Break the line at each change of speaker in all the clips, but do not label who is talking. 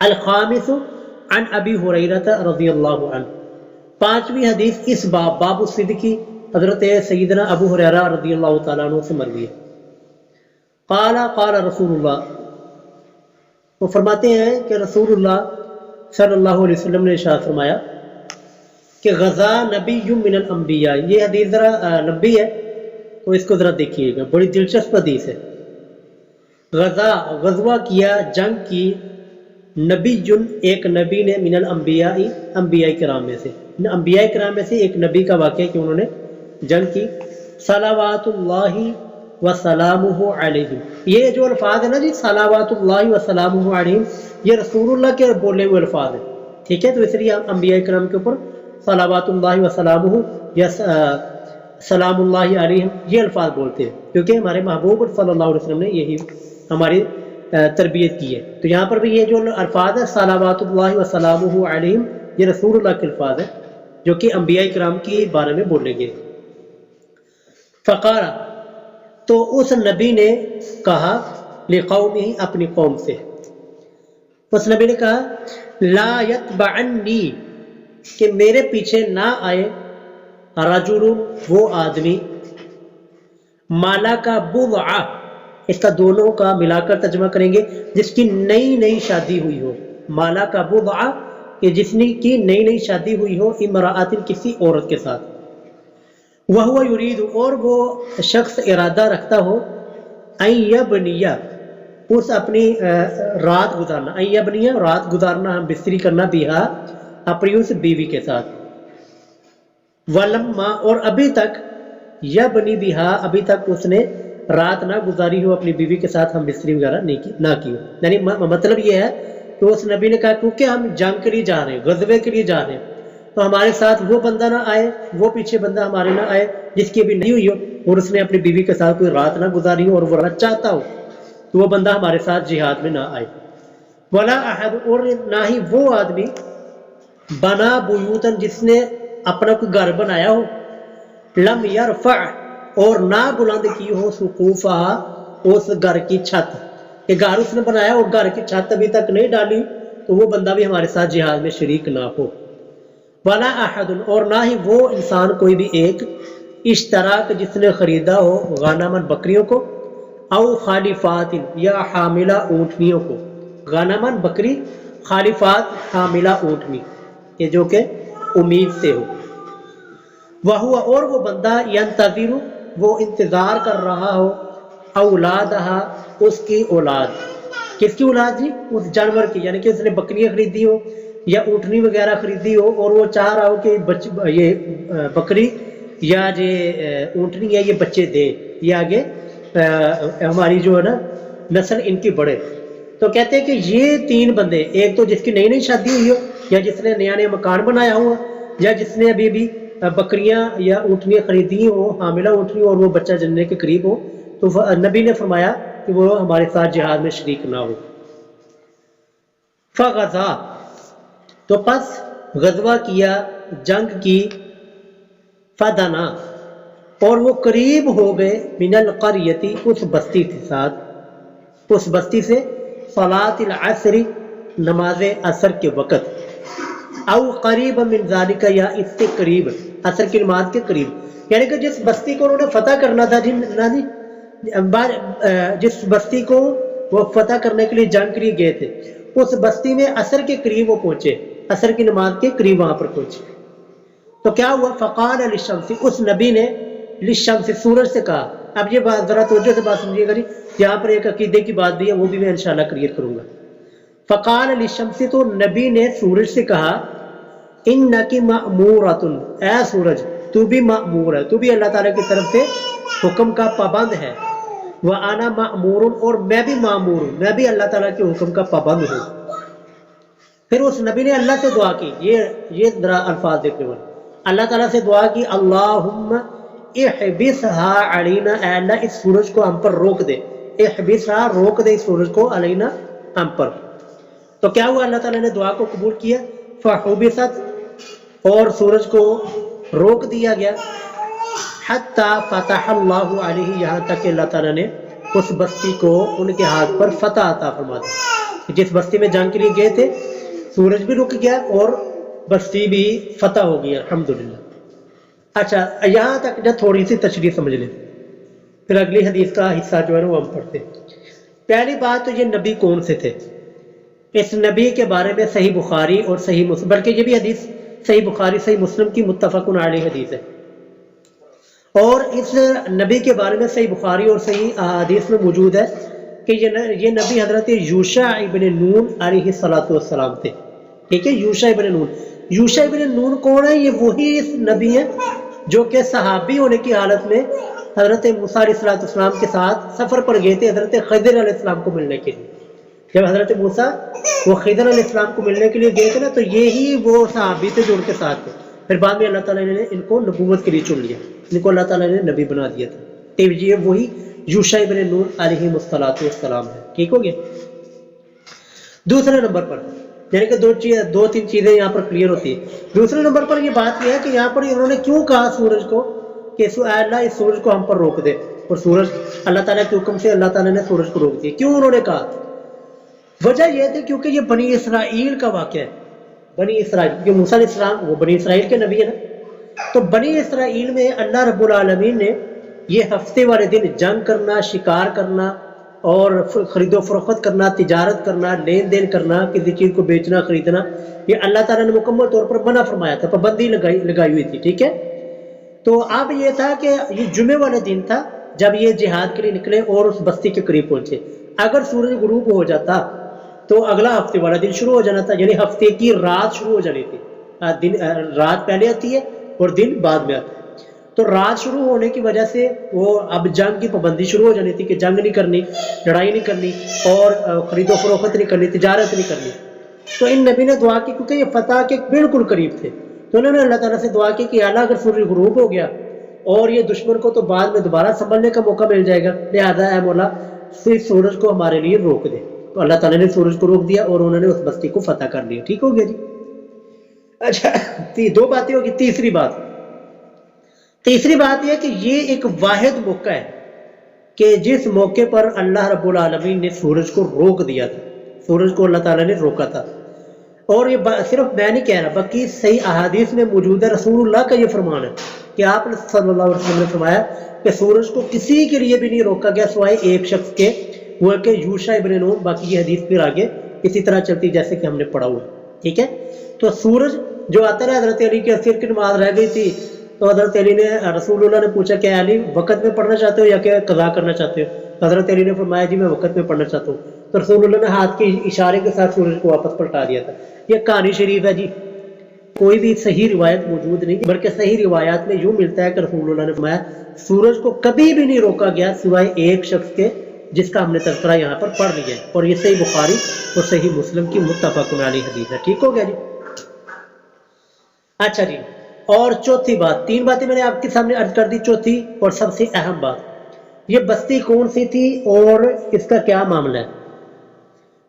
الخامس عن ابی ہریرہ رضی اللہ عنہ، پانچویں حدیث اس باب الصدق کی حضرت سیدنا ابو ہریرہ رضی اللہ تعالیٰ عنہ سے مروی ہے۔ قال قال رسول اللہ، وہ فرماتے ہیں کہ رسول اللہ صلی اللہ علیہ وسلم نے ارشاد فرمایا کہ غزا نبی من الانبیاء، یہ حدیث ذرا لمبی ہے تو اس کو ذرا دیکھیے گا، بڑی دلچسپ حدیث ہے۔ غزا غزوہ کیا، جنگ کی، نبی ایک نبی نے من الانبیاء، انبیاء کرام میں سے، انبیاء کرام میں سے ایک نبی کا واقعہ کہ انہوں نے جنگ کی۔ صلوات اللہ وسلامہ علیہم، یہ جو الفاظ ہے نا جی، صلوات اللہ وسلامہ علیہم، یہ رسول اللہ کے بولے ہوئے الفاظ ہیں، ٹھیک ہے؟ تو اس لیے انبیاء کرام کے اوپر صلوات اللہ وسلامہ یا سلام اللہ علیہم یہ الفاظ بولتے ہیں، کیونکہ ہمارے محبوب صلی اللہ علیہ وسلم نے یہی ہماری تربیت کی ہے۔ تو یہاں پر بھی یہ جو الفاظ ہے صلوات اللہ وسلامہ علیہم، یہ رسول اللہ کے الفاظ ہیں جو کہ انبیاء کرام کے بارے میں بولے گئے۔ فقال، تو اس نبی نے کہا لقومہ، اپنی قوم سے، اس نبی نے کہا لا یتبعنی، کہ میرے پیچھے نہ آئے، رجل، وہ آدمی، مالا کا بضع، اس کا دونوں کا ملا کر ترجمہ کریں گے، جس کی نئی نئی شادی ہوئی ہو، مالا کا بضع، کہ جس کی نئی نئی شادی ہوئی ہو، امرأۃ، کسی عورت کے ساتھ، وہو یرید، اور وہ شخص ارادہ رکھتا ہو، ان یبنی، اس اپنی رات گزارنا، ان یبنی، رات گزارنا، ہم بستری کرنا، بیہا، اپنی اس بیوی کے ساتھ، ولما، اور ابھی تک، یبنی بیہا، ابھی تک اس نے رات نہ گزاری ہو اپنی بیوی کے ساتھ، ہم بستری وغیرہ نہ کی ہو۔ یعنی مطلب یہ ہے کہ اس نبی نے کہا کیونکہ ہم جنگ کے لیے جا رہے ہیں، غزوے کے لیے جا رہے ہیں، تو ہمارے ساتھ وہ بندہ نہ آئے، وہ پیچھے بندہ ہمارے نہ آئے جس کی ابھی نہیں ہوئی ہو اور اس نے اپنی بیوی کے ساتھ کوئی رات نہ گزاری ہو اور وہ رات چاہتا ہو، تو وہ بندہ ہمارے ساتھ جہاد میں نہ آئے۔ ولا احد، اور نہ ہی وہ آدمی، بنا بیوتن، جس نے اپنا کوئی گھر بنایا ہو، لم یرفع، اور نہ بلند کی ہو، سقوفہ، اس گھر کی چھت، کہ گھر اس نے بنایا اور گھر کی چھت ابھی تک نہیں ڈالی، تو وہ بندہ بھی ہمارے ساتھ جہاد میں شریک نہ ہو۔ ولا احد، اور نہ ہی وہ انسان کوئی بھی ایک، اشتراک، جس نے خریدا ہو، غنماً، بکریوں کو، او خالفات، یا حاملہ اونٹنیوں کو، غنماً، بکری، خالفات، حاملہ اونٹنی، کہ جو کہ امید سے ہو۔ وہو، اور وہ بندہ، ینتظر، وہ انتظار کر رہا ہو، اولادہا، اس کی اولاد، کس کی اولاد جی؟ اس جانور کی، یعنی کہ اس نے بکریاں خریدی ہو یا اونٹنی وغیرہ خریدی ہو اور وہ چاہ رہا ہو کہ یہ بکری یا یہ اونٹنی ہے یہ بچے دے، یہ آگے ہماری جو ہے نا نسل ان کی بڑھے۔ تو کہتے ہیں کہ یہ تین بندے، ایک تو جس کی نئی نئی شادی ہوئی ہو، یا جس نے نیا نیا مکان بنایا ہوا، یا جس نے ابھی بھی بکریاں یا اونٹنیاں خریدی ہو، حاملہ اونٹنی، اور وہ بچہ جننے کے قریب ہو، تو نبی نے فرمایا کہ وہ ہمارے ساتھ جہاد میں شریک نہ ہو۔ فغزا، تو پس غزوہ کیا، جنگ کی، فدنا، اور وہ قریب ہو گئے، من القریتی، اس بستی کے ساتھ، اس بستی سے، صلاۃ العصر، نماز عصر کے وقت، او قریب من ذالک، یا اس سے قریب، عصر کی نماز کے قریب، یعنی کہ جس بستی کو انہوں نے فتح کرنا تھا جس بستی کو وہ فتح کرنے کے لیے جنگ کے لیے گئے تھے، اس بستی میں عصر کے قریب وہ پہنچے، عصر کی نماز کے قریب وہاں پر پہنچے، تو کیا ہوا؟ فقال للشمس، اس نبی نے للشمس، سورج سے کہا۔ اب یہ بات ذرا توجہ سے بات سمجھیے گا جی، یہاں پر ایک عقیدے کی بات بھی ہے، وہ بھی میں انشاءاللہ کلیئر کروں گا۔ فقال للشمس، تو نبی نے سورج سے کہا، انکی مأمورۃ، اے سورج تو بھی مأمور ہے، تو بھی اللہ تعالیٰ کی طرف سے حکم کا پابند ہے، وَأَنَا مَأْمُورٌ، اور میں بھی مأمور ہوں، میں بھی اللہ تعالیٰ کے حکم کا پابند ہوں۔ پھر اس نبی نے اللہ سے دعا کی، یہ ذرا الفاظ دیکھنے والے، اللہ تعالیٰ سے دعا کی، اللہم احبسھا علینا، اے اللہ اس سورج کو ہم پر روک دے، احبسھا، روک دے اس سورج کو، علینا، ہم پر۔ تو کیا ہوا؟ اللہ تعالیٰ نے دعا کو قبول کیا، فحبست، اور سورج کو روک دیا گیا، حتی فتح اللہ علیہ، یہاں تک کہ اللہ تعالیٰ نے اس بستی کو ان کے ہاتھ پر فتح عطا فرما دی۔ جس بستی میں جنگ کے لیے گئے تھے سورج بھی رک گیا اور بستی بھی فتح ہو گئی الحمدللہ۔ اچھا یہاں تک جو تھوڑی سی تشریح سمجھ لیں، پھر اگلی حدیث کا حصہ جو ہے وہ ہم پڑھتے ہیں۔ پہلی بات تو یہ نبی کون سے تھے، اس نبی کے بارے میں صحیح بخاری اور صحیح مسلم، بلکہ یہ بھی حدیث صحیح بخاری صحیح مسلم کی متفق علیہ حدیث ہے، اور اس نبی کے بارے میں صحیح بخاری اور صحیح حدیث میں موجود ہے کہ یہ نبی حضرت یوشع ابن نون علیہ السلام تھے، ٹھیک ہے۔ یوشع ابن نون، یوشع ابن نون کون ہے؟ یہ وہی نبی ہے جو کہ صحابی ہونے کی حالت میں حضرت موسیٰ علیہ السلام کے ساتھ سفر پر گئے تھے حضرت خضر علیہ السلام کو ملنے کے لیے۔ جب حضرت موسیٰ وہ خضر علیہ السلام کو ملنے کے لیے گئے تھے نا، تو یہی وہ صحابی تھے جو ان کے ساتھ تھے۔ پھر بعد میں اللہ تعالیٰ نے ان کو نبوت کے لیے چن لیا، ان کو اللہ تعالیٰ نے نبی بنا دیا تھا۔ تو یہ وہی یوشع ابن نون علیہ السلام ہے، ٹھیک ہو گیا۔ دوسرے نمبر پر یعنی کہ دو تین چیزیں یہاں پر کلیئر ہوتی ہیں۔ دوسرے نمبر پر یہ بات یہ ہے کہ یہاں پر انہوں نے کیوں کہا سورج کو کہ اے اللہ اس سورج کو ہم پر روک دے، اور سورج اللہ تعالیٰ کے حکم سے اللہ تعالیٰ نے سورج کو روک دیا۔ کیوں انہوں نے کہا؟ وجہ یہ تھی کیونکہ یہ بنی اسرائیل کا واقعہ ہے۔ بنی اسرائیل، کیونکہ موسیٰ علیہ السلام وہ بنی اسرائیل کے نبی ہے نا، تو بنی اسرائیل میں اللہ رب العالمین نے یہ ہفتے والے دن جنگ کرنا، شکار کرنا اور خرید و فروخت کرنا، تجارت کرنا، لین دین کرنا، کسی چیز کو بیچنا خریدنا، یہ اللہ تعالیٰ نے مکمل طور پر منع فرمایا تھا، پابندی لگائی ہوئی تھی، ٹھیک ہے۔ تو اب یہ تھا کہ یہ جمعے والے دن تھا جب یہ جہاد کے لیے نکلے اور اس بستی کے قریب پہنچے۔ اگر سورج غروب ہو جاتا تو اگلا ہفتے والا دن شروع ہو جانا تھا، یعنی ہفتے کی رات شروع ہو جانی تھی۔ رات پہلے آتی ہے اور دن بعد میں آتا ہے، تو رات شروع ہونے کی وجہ سے وہ اب جنگ کی پابندی شروع ہو جانی تھی کہ جنگ نہیں کرنی، لڑائی نہیں کرنی، اور خرید و فروخت نہیں کرنی، تجارت نہیں کرنی۔ تو ان نبی نے دعا کی، کیونکہ یہ فتح کے بالکل قریب تھے، تو انہوں نے اللہ تعالیٰ سے دعا کی کہ اعلیٰ اگر سورج غروب ہو گیا اور یہ دشمن کو تو بعد میں دوبارہ سنبھلنے کا موقع مل جائے گا، لہٰذا اے مولا صرف سورج کو ہمارے لیے روک دے۔ تو اللہ تعالیٰ نے سورج کو روک دیا اور انہوں نے اس بستی کو فتح کر لیا، ٹھیک ہو گیا جی۔ اچھا دو باتیں ہوگی۔ تیسری بات یہ کہ یہ ایک واحد موقع ہے کہ جس موقع پر اللہ رب العالمین نے سورج کو روک دیا تھا، سورج کو اللہ تعالیٰ نے روکا تھا۔ اور یہ صرف میں نہیں کہہ رہا، بلکہ صحیح احادیث میں موجود ہے، رسول اللہ کا یہ فرمان ہے کہ آپ صلی اللہ علیہ وسلم نے فرمایا کہ سورج کو کسی کے لیے بھی نہیں روکا گیا سوائے ایک شخص کے، وہ ہے کہ یوشع ابن نون۔ باقی یہ حدیث پھر آگے اسی طرح چلتی جیسے کہ ہم نے پڑھا ہوا ہے، ٹھیک ہے۔ تو سورج جو آتا ہے، حضرت علی کے عصر کی نماز رہ گئی تھی، تو حضرت علی نے رسول اللہ نے پوچھا کہ علی وقت میں پڑھنا چاہتے ہو یا کہ قضا کرنا چاہتے ہو؟ حضرت علی نے فرمایا جی میں وقت میں پڑھنا چاہتا ہوں، تو رسول اللہ نے ہاتھ کے اشارے کے ساتھ سورج کو واپس پلٹا دیا تھا۔ یہ کہانی شریف ہے جی، کوئی بھی صحیح روایت موجود نہیں، بلکہ صحیح روایات میں یوں ملتا ہے کہ رسول اللہ نے فرمایا سورج کو کبھی بھی نہیں روکا گیا سوائے ایک شخص کے، جس کا ہم نے تذکرہ یہاں پر پڑھ لیا ہے، اور یہ صحیح بخاری اور صحیح مسلم کی متفق علیہ حدیث ہے، ٹھیک ہو گیا جی۔ اچھا جی، اور چوتھی بات، تین باتیں میں نے آپ کے سامنے عرض کر دی، چوتھی اور سب سے اہم بات، یہ بستی کون سی تھی اور اس کا کیا معاملہ ہے؟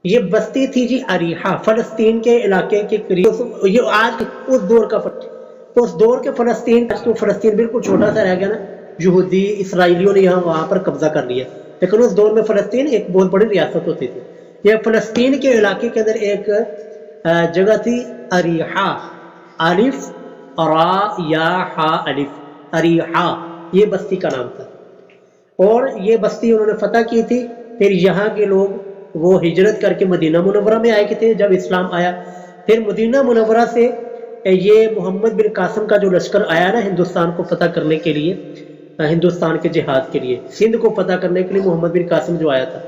یہ بستی تھی جی اریحہ، فلسطین کے علاقے کے قریب۔ یہ آج اس دور کا تو اس دور کے فلسطین، آج تو فلسطین بالکل چھوٹا سا رہ گیا نا، یہودی اسرائیلیوں نے وہاں پر قبضہ کر لیا، لیکن اس دور میں فلسطین ایک بہت بڑی ریاست ہوتی تھی۔ یہ فلسطین کے علاقے کے اندر ایک جگہ تھی اریحہ، الف را یا ہا الف، اریحہ، یہ بستی کا نام تھا، اور یہ بستی انہوں نے فتح کی تھی۔ پھر یہاں کے لوگ وہ ہجرت کر کے مدینہ منورہ میں آئے تھے جب اسلام آیا۔ پھر مدینہ منورہ سے یہ محمد بن قاسم کا جو لشکر آیا نا ہندوستان کو فتح کرنے کے لیے، ہندوستان کے جہاد کے لیے، سندھ کو فتح کرنے کے لیے محمد بن قاسم جو آیا تھا،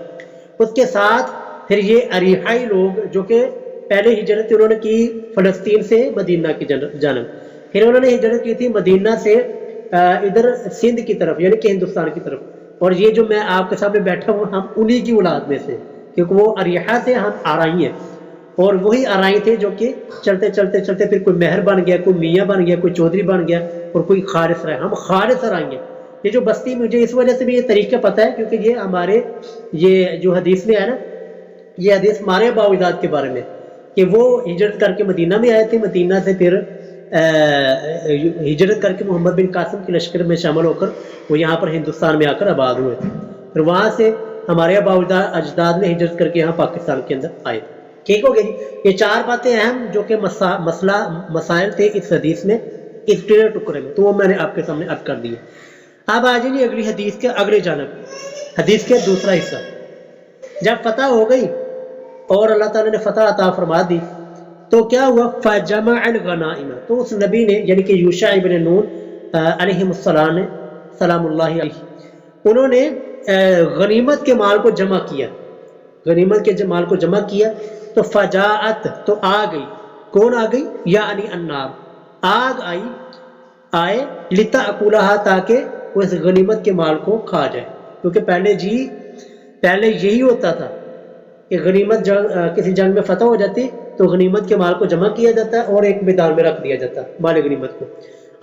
اس کے ساتھ پھر یہ اریحائی لوگ جو کہ پہلے ہجرت انہوں نے کی فلسطین سے مدینہ کی جانب، پھر انہوں نے ہجرت کی تھی مدینہ سے ادھر سندھ کی طرف، یعنی کہ ہندوستان کی طرف۔ اور یہ جو میں آپ کے سامنے بیٹھا ہوں، ہم انہی کی اولاد میں سے، کیونکہ وہ اریحہ سے ہم آرائی ہیں، اور وہی آرائی تھے جو کہ چلتے چلتے چلتے پھر کوئی مہر بن گیا، کوئی میاں بن گیا، کوئی چودھری بن گیا، اور کوئی خارث رہا۔ ہم خارث آرائی ہیں۔ یہ جو بستی، مجھے اس وجہ سے بھی یہ طریقہ پتہ ہے کیونکہ یہ ہمارے یہ جو حدیث میں ہے نا، یہ حدیث ہمارے ابا و اجداد کے بارے میں کہ وہ ہجرت کر کے مدینہ میں آئے تھے، مدینہ سے پھر ہجرت کر کے محمد بن قاسم کے لشکر میں شامل ہو کر وہ یہاں پر ہندوستان میں آ کر آباد ہوئے تھے۔ پھر وہاں سے ہمارے ابا اجداد نے ہجرت کر کے یہاں پاکستان کے اندر آئے. ٹھیک ہو گیا جی. یہ 4 باتیں اہم جو کہ مسائل تھے اس حدیث میں، اس ٹیڑے ٹکڑے میں، تو وہ میں نے آپ کے سامنے عرض کر دی ہے. اب آ جائیں اگلی حدیث کے اگلے جانب، حدیث کے دوسرا حصہ. جب فتح ہو گئی اور اللہ تعالیٰ نے فتح عطا فرما دی تو کیا ہوا؟ فجمع الغنائم، تو اس نبی نے یعنی کہ یوشع ابن نون علیہ السلام نے سلام اللہ علیہ، انہوں نے غنیمت کے مال کو جمع کیا، غنیمت کے مال کو جمع کیا. تو فجاءت، تو آ گئی، کون آ گئی؟ یعنی النار، آگ آئے لتأکلھا، تاکہ وہ اس غنیمت کے مال کو کھا جائے. کیونکہ پہلے یہی ہوتا تھا کہ غنیمت کسی جنگ میں فتح ہو جاتی تو غنیمت کے مال کو جمع کیا جاتا اور ایک میدان میں رکھ دیا جاتا مال غنیمت کو.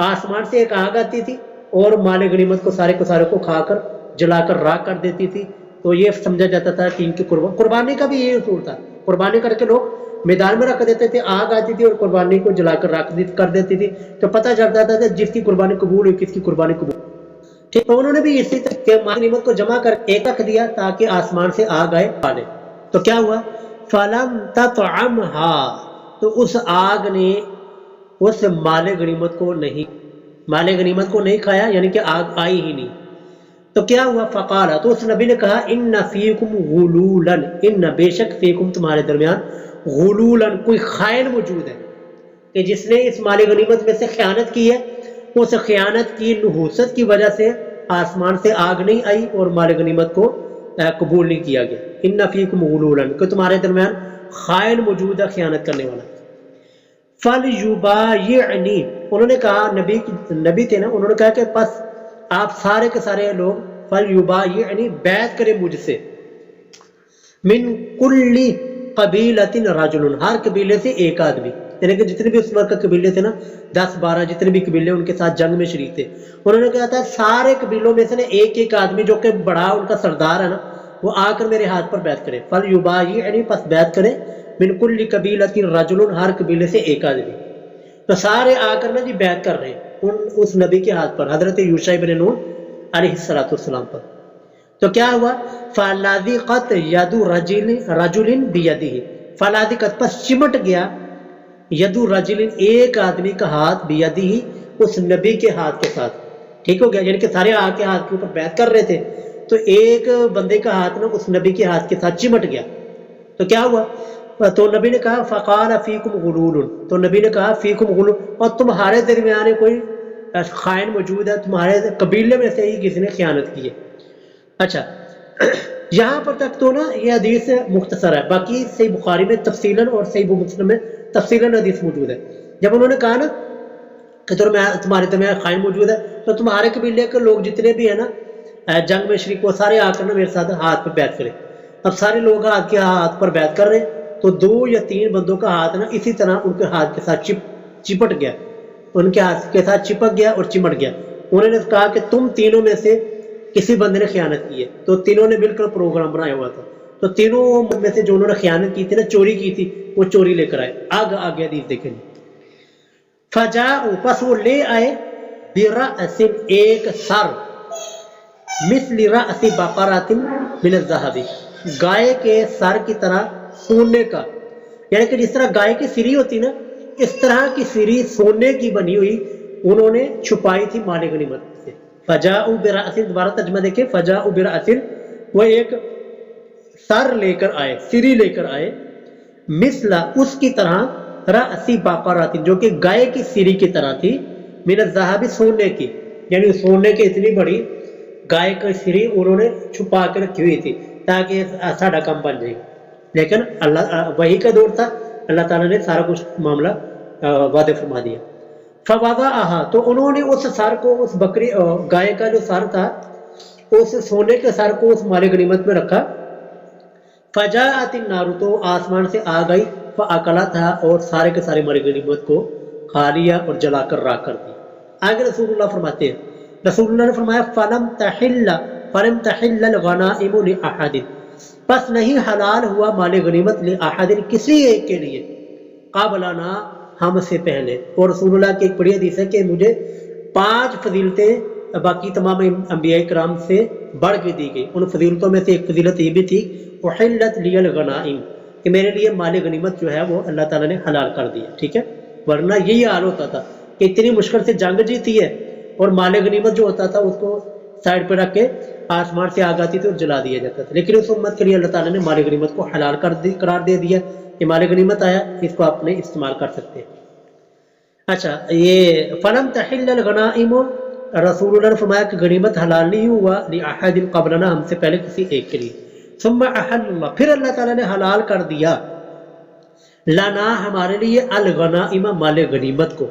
آسمان سے ایک آگ آتی تھی اور مال غنیمت کو سارے کو کھا کر جلا کر راکھ کر دیتی تھی. تو یہ سمجھا جاتا تھا کہ ان کی قربانی کا بھی یہی اصول تھا. قربانی کر کے لوگ میدان میں رکھ دیتے تھے، آگ آتی تھی اور قربانی کو جلا کر راکھ کر دیتی تھی. تو پتہ چل جاتا تھا جس کی قربانی قبول ہوئی، کس کی قربانی قبول. ٹھیک، تو انہوں نے بھی اسی طرح کہ مال غنیمت کو جمع کر ایک رکھ دیا تاکہ آسمان سے آگ آئے پالے. تو کیا ہوا؟ فلم تطعمها، تو اس آگ نے اس مال غنیمت کو نہیں کھایا، یعنی کہ آگ آئی ہی نہیں. تو کیا ہوا؟ فقال، تو اس نبی نے کہا ان فیکم غلولا، ان بے شک فیکم تمہارے درمیان غلولا کوئی خائن موجود ہے کہ جس نے اس مال غنیمت میں سے خیانت کی ہے. اس خیانت کی نحوست کی وجہ سے آسمان سے آگ نہیں آئی اور مال غنیمت کو قبول نہیں کیا گیا. ان فیکم غلولا، کہ تمہارے درمیان خائن موجود ہے، خیانت کرنے والا. فلیبایعنی، انہوں نے کہا، نبی تھے نا، انہوں نے کہا کہ پس آپ سارے کے سارے لوگ فلیبایعنی، بیعت کریں مجھ سے. من کل قبیلۃ رجل، ہر قبیلے سے ایک آدمی، یعنی کہ جتنے بھی اس وقت کے قبیلے تھے نا 10-12 جتنے بھی قبیلے ان کے ساتھ جنگ میں شریک تھے، انہوں نے کہا تھا سارے قبیلوں میں سے ایک آدمی جو کہ بڑا ان کا سردار ہے نا، وہ آ کر میرے ہاتھ پر بیعت کرے. فلیبایعنی، پس بیعت کرے، من کل قبیلۃ رجل، ہر قبیلے سے ایک آدمی. تو سارے آ کر نا جی بیعت کر رہے ہیں اس نبی کے ہاتھ پر، حضرت یوشع ابن نون علیہ السلام پر. تو کیا ہوا؟ فلاذقت ید رجل بیدہ، فلاذقت، پس چمٹ گیا، ید رجل، ایک آدمی کا ہاتھ، بیدہ، اس نبی کے ہاتھ کے ساتھ. ٹھیک ہو گیا، یعنی کہ سارے آ کے ہاتھ کے اوپر بیعت کر رہے تھے تو ایک بندے کا ہاتھ نا اس نبی کے ہاتھ کے ساتھ چمٹ گیا. تو کیا ہوا؟ تو نبی نے کہا فقال فیکم غلول، تو نبی نے کہا فیکم غلول، اور تمہارے درمیان کوئی خائن موجود ہے، تمہارے قبیلے میں سے ہی کسی نے خیانت کی ہے. اچھا، یہاں پر تک تو نا یہ حدیث مختصر ہے، باقی صحیح بخاری میں تفصیلاً اور صحیح مسلم میں تفصیلاً حدیث موجود ہے. جب انہوں نے کہا نا کہ تمہارے درمیان خائن موجود ہے، تو تمہارے قبیلے کے لوگ جتنے بھی ہیں نا جنگ میں شریک، وہ سارے آ کر نا میرے ساتھ ہاتھ پہ بیعت کریں. اب سارے لوگ ہاتھ پر بیعت کر رہے ہیں، تو 2 یا 3 بندوں کا ہاتھ نا اسی طرح ان کے ہاتھ کے ساتھ چپٹ گیا، ان کے ہاتھ کے ساتھ چپک گیا اور چمٹ گیا. انہوں نے کہا کہ تم تینوں میں سے کسی بندے نے خیانت کی ہے. تو تینوں نے مل کر پروگرام بنایا ہوا تھا، تو تینوں میں سے جو انہوں نے خیانت کی تھی نا، چوری کی تھی، وہ چوری لے کر آئے. آگے حدیث دیکھیں. فجاءوا، پس وہ لے آئے، برأس، ایک سر، مثل رأس بقرۃ من الذهب، گائے کے سر کی طرح سونے کا، یعنی کہ جس طرح گائے کی سری ہوتی نا، اس طرح کی سری سونے کی بنی ہوئی انہوں نے چھپائی تھی مال غنیمت سے. فجاءوا برأس، دوبارہ ترجمہ دیکھیں، فجاءوا برأس، وہ ایک سر لے کر آئے، سری لے کر آئے، مثل، اس کی طرح، رأس بقرۃ، جو کہ گائے کی سری کی طرح تھی، من الذهب، سونے کی، یعنی سونے کی اتنی بڑی گائے کی سری انہوں نے چھپا کے رکھی ہوئی تھی تاکہ ساڑھا کم بن جائے. لیکن اللہ وہی کا دور تھا، اللہ تعالیٰ نے سارا کچھ معاملہ وعدہ فرما دیا. فوضعها، تو انہوں نے اس سر کو، اس بکری گائے کا جو سر تھا، اس سونے کے سر کو اس مال غنیمت میں رکھا. فجاءت النار، تو آسمان سے آ گئی، فاکلتها، اور سارے کے سارے مال غنیمت کو کھا لیا اور جلا کر راکھ کر دی. آگے رسول اللہ فرماتے ہیں، رسول اللہ نے فرمایا فلم تحل الغنائم لأحد، پس نہیں حلال ہوا مال غنیمت لأحد، کسی ایک کے لیے، قبلنا، ہم سے پہلے. اور رسول اللہ کی ایک بڑی حدیث ہے کہ مجھے 5 فضیلتیں باقی تمام انبیاء کرام سے بڑھ کے دی گئی. ان فضیلتوں میں سے ایک فضیلت یہ بھی تھی احلت لی الغنائم کہ میرے لیے مال غنیمت جو ہے وہ اللہ تعالیٰ نے حلال کر دیا. ٹھیک ہے، ورنہ یہی حال ہوتا تھا کہ اتنی مشکل سے جنگ جیتی ہے اور مال غنیمت جو ہوتا تھا اس کو سائڈ پہ رکھ کے آسمان سے آگ آتی تھی اور جلا دیا جاتا تھا. لیکن اس امت کے لیے اللہ تعالیٰ نے مال غنیمت کو حلال قرار دے دیا کہ مال غنیمت آیا، اس کو آپ نے استعمال کر سکتے ہیں. اچھا، یہ فلم تحل الغنائم، رسول اللہ نے فرمایا کہ غنیمت حلال نہیں ہوا لأحد قبلنا، ہم سے پہلے کسی ایک کے لیے. ثم احل اللہ، پھر اللہ تعالیٰ نے حلال کر دیا لنا ہمارے لیے الغنائم مال غنیمت کو.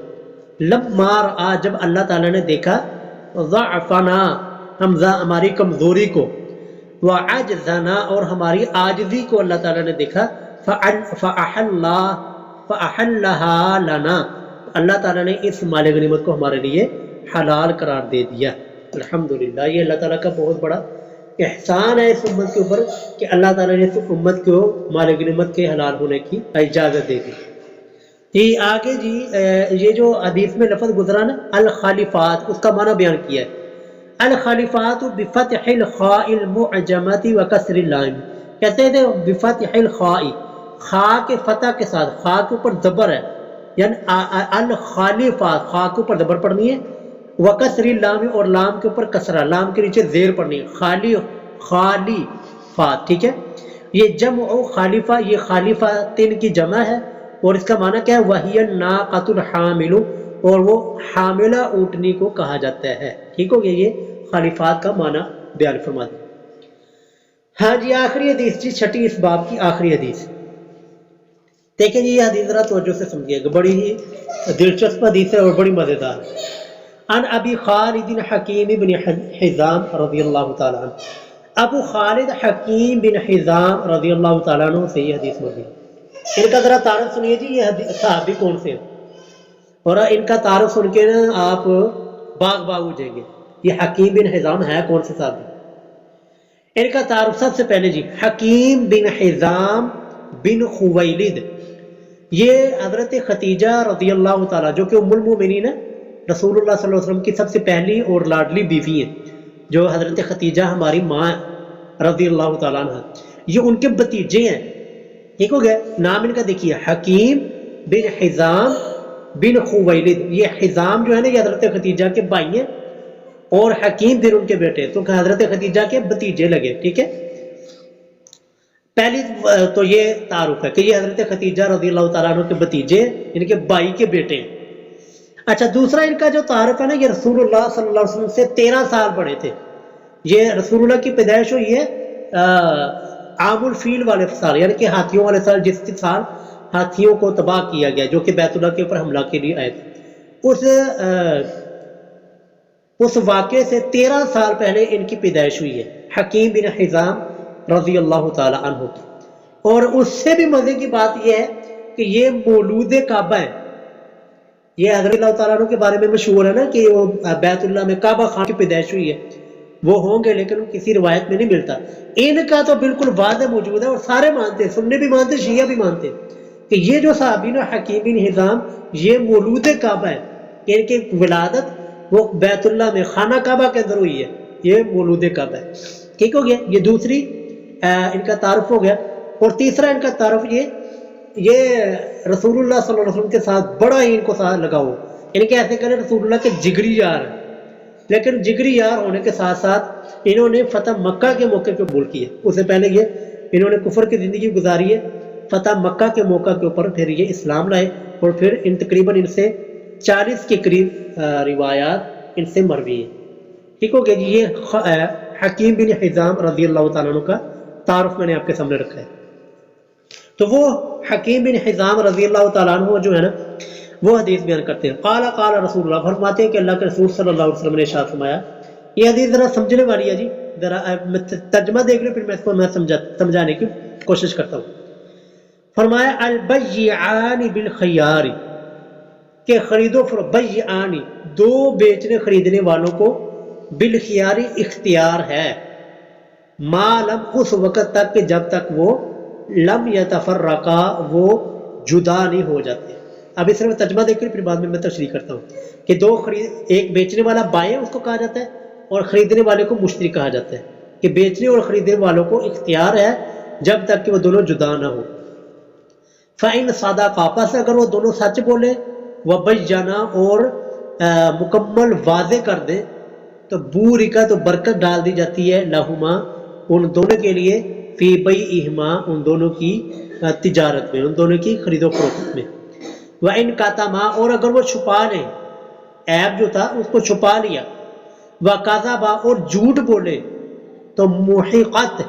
لما رأى، جب اللہ تعالیٰ نے دیکھا ضعفنا ہماری کمزوری کو، وعجزنا اور ہماری عاجزی کو اللہ تعالیٰ نے دیکھا، فأحلها لنا، اللہ تعالیٰ نے اس مال غنیمت کو ہمارے لیے حلال قرار دے دیا. الحمدللہ، یہ اللہ تعالیٰ کا بہت بڑا احسان ہے اس امت کے اوپر کہ اللہ تعالیٰ نے اس امت کو مال غنیمت کے حلال ہونے کی اجازت دے دی. جی آگے جی یہ جو حدیث میں لفظ گزرا نا الخالفات، اس کا معنی بیان کیا ہے. الخالفات بفتح الخاء المعجمۃ وکسر اللام، کہتے تھے بفتح الخاء، خاء کے فتح کے ساتھ، خاء کے اوپر زبر ہے یعنی الخالفات، خاء کے اوپر زبر پڑھنی ہے، وکسر اللام اور لام کے اوپر کسرہ، لام کے نیچے زیر پڑھنی ہے، خالیفات. ٹھیک ہے، یہ جمع خالفہ، یہ خالفتین کی جمع ہے اور اس کا معنی کیا ہے؟ وہی الناقۃ الحامل، اور وہ حاملہ اونٹنی کو کہا جاتا ہے. ٹھیک ہو گیا، یہ خالفات کا معنی بیان فرما دیا. ہاں جی آخری حدیث جی، چھٹی اس باب کی آخری حدیث دیکھیں جی. یہ حدیث ذرا توجہ سے سمجھیے گا، بڑی ہی دلچسپ حدیث ہے اور بڑی مزیدار. عن ابی خالد حکیم بن حزام رضی اللہ تعالیٰ عنہ، ابو خالد حکیم بن حزام رضی اللہ تعالیٰ عنہ سے یہ حدیث مروی. ان کا ذرا تعارف سنیے جی، یہ صحابی کون سے ہیں، اور ان کا تعارف سن کے نا آپ باغ ہو جائیں گے. یہ حکیم بن حزام ہے کون سے صحابی؟ ان کا تعارف سب سے پہلے جی، حکیم بن حزام بن خویلد، یہ حضرت ختیجہ رضی اللہ تعالیٰ، جو کہ ام المومنین رسول اللہ صلی اللہ علیہ وسلم کی سب سے پہلی اور لاڈلی بیوی ہیں، جو حضرت ختیجہ ہماری ماں رضی اللہ تعالیٰ عنہ، یہ ان کے بھتیجے ہیں. ٹھیک ہو گیا، نام ان کا دیکھیے حکیم بن حزام بن خویلد. یہ حزام جو ہے نا یہ حضرت ختیجہ کے بھائی ہیں اور حکیم پھر ان کے بیٹے، تو حضرت ختیجہ کے بھتیجے لگے. ٹھیک ہے، پہلی تو یہ تعارف ہے کہ یہ حضرت ختیجہ رضی اللہ تعالیٰ عنہ کے بھتیجے، ان کے بھائی کے بیٹے ہیں. اچھا، دوسرا ان کا جو تعارف ہے نا، یہ رسول اللہ صلی اللہ علیہ وسلم سے 13 سال بڑے تھے. یہ رسول اللہ کی پیدائش ہوئی ہے عام الفیل والے سال، یعنی کہ ہاتھیوں والے سال، جس سال ہاتھیوں کو تباہ کیا گیا جو کہ بیت اللہ کے اوپر حملہ کے لیے آئے تھے. اس واقعے سے 13 سال پہلے ان کی پیدائش ہوئی ہے، حکیم بن حزام رضی اللہ تعالی عنہ کی. اور اس سے بھی مزے کی بات یہ ہے کہ یہ مولود کعبہ ہے. یہ حضرت اللہ تعالیٰ عنہ کے بارے میں مشہور ہے نا کہ وہ بیت اللہ میں کعبہ خان کی پیدائش ہوئی ہے. وہ ہوں گے لیکن کسی روایت میں نہیں ملتا. ان کا تو بالکل واضح موجود ہے اور سارے مانتے ہیں، سنی بھی مانتے، شیعہ بھی مانتے کہ یہ جو صحابی نا حکیم بن حزام یہ مولود کعبہ ہے، کہ ان کی ولادت وہ بیت اللہ میں خانہ کعبہ کے اندر ہوئی ہے، یہ مولود کعبہ ہے. ٹھیک ہو گیا، یہ دوسری ان کا تعارف ہو گیا. اور تیسرا ان کا تعارف یہ رسول اللہ صلی اللہ علیہ وسلم کے ساتھ بڑا ہی ان کو ساتھ لگاؤ. ان کے ایسے کرے رسول اللہ کے جگری یار ہیں، لیکن جگری یار ہونے کے ساتھ ساتھ انہوں نے فتح مکہ کے موقع پہ قبول کیا. اس سے پہلے یہ انہوں نے کفر کی زندگی گزاری ہے، فتح مکہ کے موقع کے اوپر پھر یہ اسلام لائے اور پھر ان تقریباً ان سے 40 کے قریب روایات ان سے مروی ہیں. ٹھیک ہو گیا جی. یہ حکیم بن حزام رضی اللہ تعالیٰ عنہ کا تعارف میں نے آپ کے سامنے رکھا ہے. تو وہ حکیم بن حزام رضی اللہ تعالیٰ عنہ جو ہے نا وہ حدیث بیان کرتے ہیں. قال قال رسول اللہ، فرماتے ہیں کہ اللہ کے رسول صلی اللہ علیہ وسلم نے ارشاد فرمایا. یہ حدیث ذرا سمجھنے والی ہے جی، ذرا ترجمہ دیکھ لو پھر میں اس کو سمجھانے کی کوشش کرتا ہوں. فرمایا البیعان بالخیار، کہ خرید و فروخت، بیعان دو بیچنے خریدنے والوں کو، بالخیار اختیار ہے، ما لم اس وقت تک کہ جب تک وہ لم یتفرقا وہ جدا نہیں ہو جاتے. اب اس میں ترجمہ دیکھ کر پھر بعد میں تشریح کرتا ہوں کہ ایک بیچنے والا بائیں اس کو کہا جاتا ہے اور خریدنے والے کو مشتری کہا جاتا ہے، کہ بیچنے اور خریدنے والوں کو اختیار ہے جب تک کہ وہ دونوں جدا نہ ہو۔ فَإِنْ صَدَقَا، پس اگر وہ دونوں سچ بولے، وَبَيَّنَا اور مکمل واضح کر دیں، تو بورکا تو برکت ڈال دی جاتی ہے لہما ان دونوں کے لیے، فی بیعہما ان دونوں کی تجارت میں، ان دونوں کی خرید و فروخت میں۔ وَإِنْ کَتَمَا اور اگر وہ چھپا لیں، عیب جو تھا اس کو چھپا لیا، وَكَذَبَا اور جھوٹ بولے، تو محقت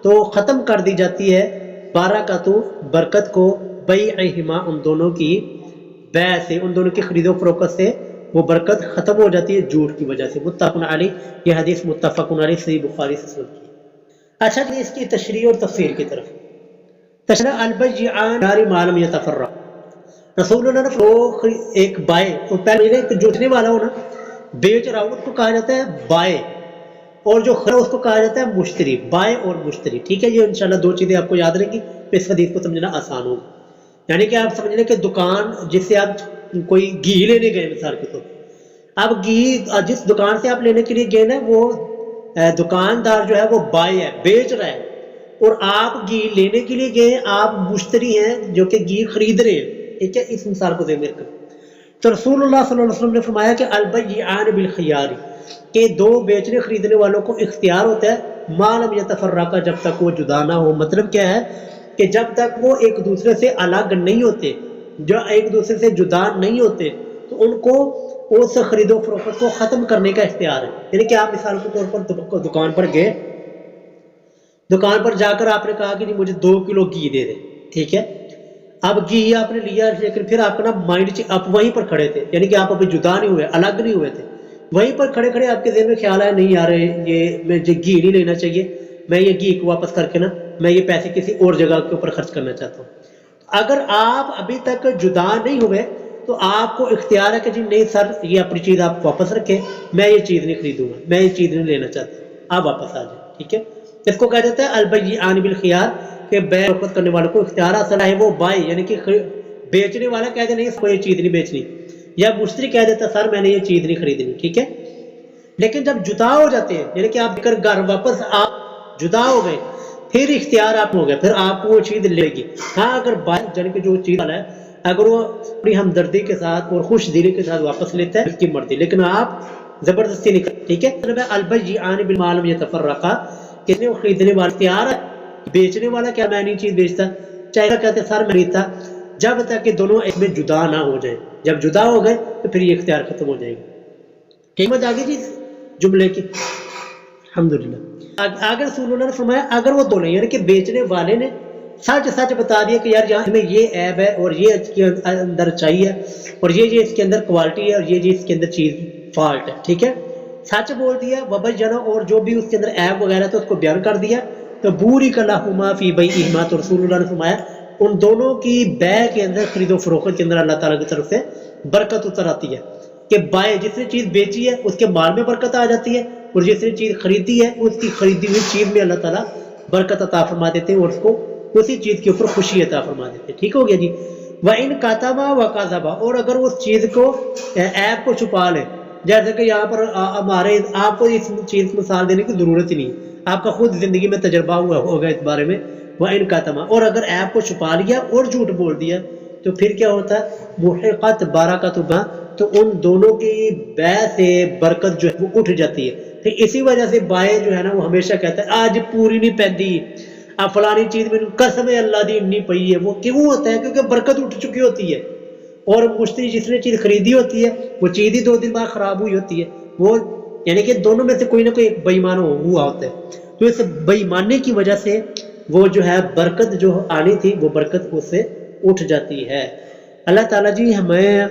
تو ختم کر دی جاتی ہے بارکت برکت کو، بیعہما ان دونوں کی بیع سے، ان دونوں کی خرید و فروخت سے وہ برکت ختم ہو جاتی ہے جھوٹ کی وجہ سے۔ متفق علیہ، یہ حدیث متفق علیہ صحیح بخاری سے سنت کی۔ اچھا جی، اس کی تشریح اور تفسیر کی طرف۔ تشریح البیعان ما لم یتفرقا، رسول اللہ نے ایک بائے، تو پہلے ایک جوتنے والا ہونا، بیچ رہا ہو اس کو کہا جاتا ہے بائے، اور جو خرید اس کو کہا جاتا ہے مشتری، بائے اور مشتری۔ ٹھیک ہے، یہ انشاءاللہ دو چیزیں آپ کو یاد رہیں گی، اس حدیث کو سمجھنا آسان ہوگا۔ یعنی کہ آپ سمجھ لیں کہ دکان جس سے آپ کوئی گھی لینے گئے مثال کے طور پر، اب گھی جس دکان سے آپ لینے کے لیے گئے نا، وہ دکاندار جو ہے وہ بائے ہے، بیچ رہا ہے، اور آپ گھی لینے کے لیے گئے، آپ مشتری ہیں جو کہ گھی خرید رہے ہیں۔ ٹھیک ہے، اس مثال کو ذہن میں رکھیں۔ تو رسول اللہ صلی اللہ علیہ وسلم نے فرمایا کہ البیعان بالخیار، کہ دو بیچنے خریدنے والوں کو اختیار ہوتا ہے ما لم یتفرقا، جب تک وہ جدا نہ ہو۔ مطلب کیا ہے کہ جب تک وہ ایک دوسرے سے الگ نہیں ہوتے، جو ایک دوسرے سے جدا نہیں ہوتے، تو ان کو اس خرید و فروخت کو ختم کرنے کا اختیار ہے۔ یعنی کہ آپ مثال کے طور پر دکان پر گئے، دکان پر جا کر آپ نے کہا کہ جی مجھے 2 کلو گھی دے دیں، ٹھیک ہے، اب گھی آپ نے لیا، لیکن پھر آپ کا نا مائنڈ آپ وہیں پر کھڑے تھے، یعنی کہ آپ ابھی جدا نہیں ہوئے، الگ نہیں ہوئے تھے، وہیں پر کھڑے کھڑے آپ کے ذہن میں خیال آیا نہیں یار یہ مجھے گھی نہیں لینا چاہیے، میں یہ گھی کو واپس کر کے نا میں یہ پیسے کسی اور جگہ کے اوپر خرچ کرنا چاہتا ہوں۔ اگر آپ ابھی تک جدا نہیں ہوئے تو آپ کو اختیار ہے کہ جی نہیں سر، یہ اپنی چیز آپ واپس رکھیں، میں یہ چیز نہیں خریدوں گا، میں یہ چیز نہیں لینا چاہتا، آپ واپس آ جائیں۔ ٹھیک ہے، اس کو کہا جاتا ہے البیعان بالخیار، کہ بیع فروخت کرنے والوں کو اختیار حاصل ہے، وہ بائے یعنی کہ بیچنے والا کہہ دے نہیں اس کو یہ چیز نہیں بیچنی، یا مشتری کہہ دیتا سر میں نے یہ چیز نہیں خریدنی۔ ٹھیک ہے، لیکن جب جدا ہو جاتے ہیں، یعنی کہ آپ گھر واپس آپ جدا ہو گئے، پھر اختیار آپ ہو گئے، پھر آپ کو وہ چیز لے گی۔ ہاں اگر بائے یعنی کہ جو چیز والا ہے اگر وہ اپنی ہمدردی کے ساتھ اور خوش دلی کے ساتھ واپس لیتا ہے اس کی مرضی، لیکن آپ زبردستی نہیں کرتے۔ ٹھیک ہے، البیعان بما لم یتفرقا، کسی کو خریدنے والا اختیار ہے، بیچنے والا کیا میں نہیں چیز بیچتا، چاہے کہتے سر میں خریدتا، جب تک کہ دونوں ایک میں جدا نہ ہو جائیں۔ جب جدا ہو گئے تو پھر یہ اختیار ختم ہو جائے گا۔ ٹھیک ہے، آگے جی جملے کی الحمدللہ آگے رسول اللہ نے فرمایا اگر وہ دونوں یعنی کہ بیچنے والے نے سچ سچ بتا دیا کہ یار یہاں میں یہ عیب ہے اور یہ اس کے اندر اچھائی ہے اور یہ اس کے اندر کوالٹی ہے اور یہ اس کے اندر چیز فالٹ ہے، ٹھیک ہے، سچ بول دیا، وبینا اور جو بھی اس کے اندر عیب وغیرہ تو اس کو بیان کر دیا، تو بورک لہما فی بیعہما، تو رسول اللہ نے فرمایا ان دونوں کی بیع کے اندر خرید و فروخت کے اندر اللہ تعالیٰ کی طرف سے برکت اتر آتی ہے، کہ بائے جس نے چیز بیچی ہے اس کے مال میں برکت آ جاتی ہے، اور جس نے چیز خریدی ہے اس کی خریدی ہوئی چیز میں اللہ تعالیٰ برکت عطا فرما دیتے ہیں اور اس کو اسی چیز کے اوپر خوشی عطا فرما دیتے ہیں۔ ٹھیک ہو گیا جی۔ وَإِن كَتَمَا وَكَذَبَا، اور اگر اس چیز کو عیب کو چھپا لے، جیسے کہ یہاں پر ہمارے آپ کو اس چیز کی مثال دینے کی ضرورت ہی نہیں، آپ کا خود زندگی میں تجربہ ہوا ہوگا اس بارے میں۔ وَإِن كَتَمَا، اور اگر عیب کو چھپا لیا اور جھوٹ بول دیا تو پھر کیا ہوتا ہے، محقت بارکتہما، تو ان دونوں کی بیع سے برکت جو ہے وہ اٹھ جاتی ہے۔ پھر اسی وجہ سے بائے جو ہے نا وہ ہمیشہ کہتا ہے آج پوری نہیں پیندی، اب فلانی چیز میں قسم اللہ دی نہیں پئی ہے، وہ کیوں ہوتا ہے؟ کیونکہ برکت اٹھ چکی ہوتی ہے، اور مشتری جس نے چیز خریدی ہوتی ہے وہ چیز ہی 2 دن بعد خراب ہوئی ہوتی ہے، وہ یعنی کہ دونوں میں سے کوئی نہ کوئی ایک بے ایمان ہوا ہوتا ہے، تو اس بے ایمانی کی وجہ سے وہ جو ہے برکت جو آنی تھی وہ برکت اس سے اٹھ جاتی ہے۔ اللہ تعالیٰ جی ہمیں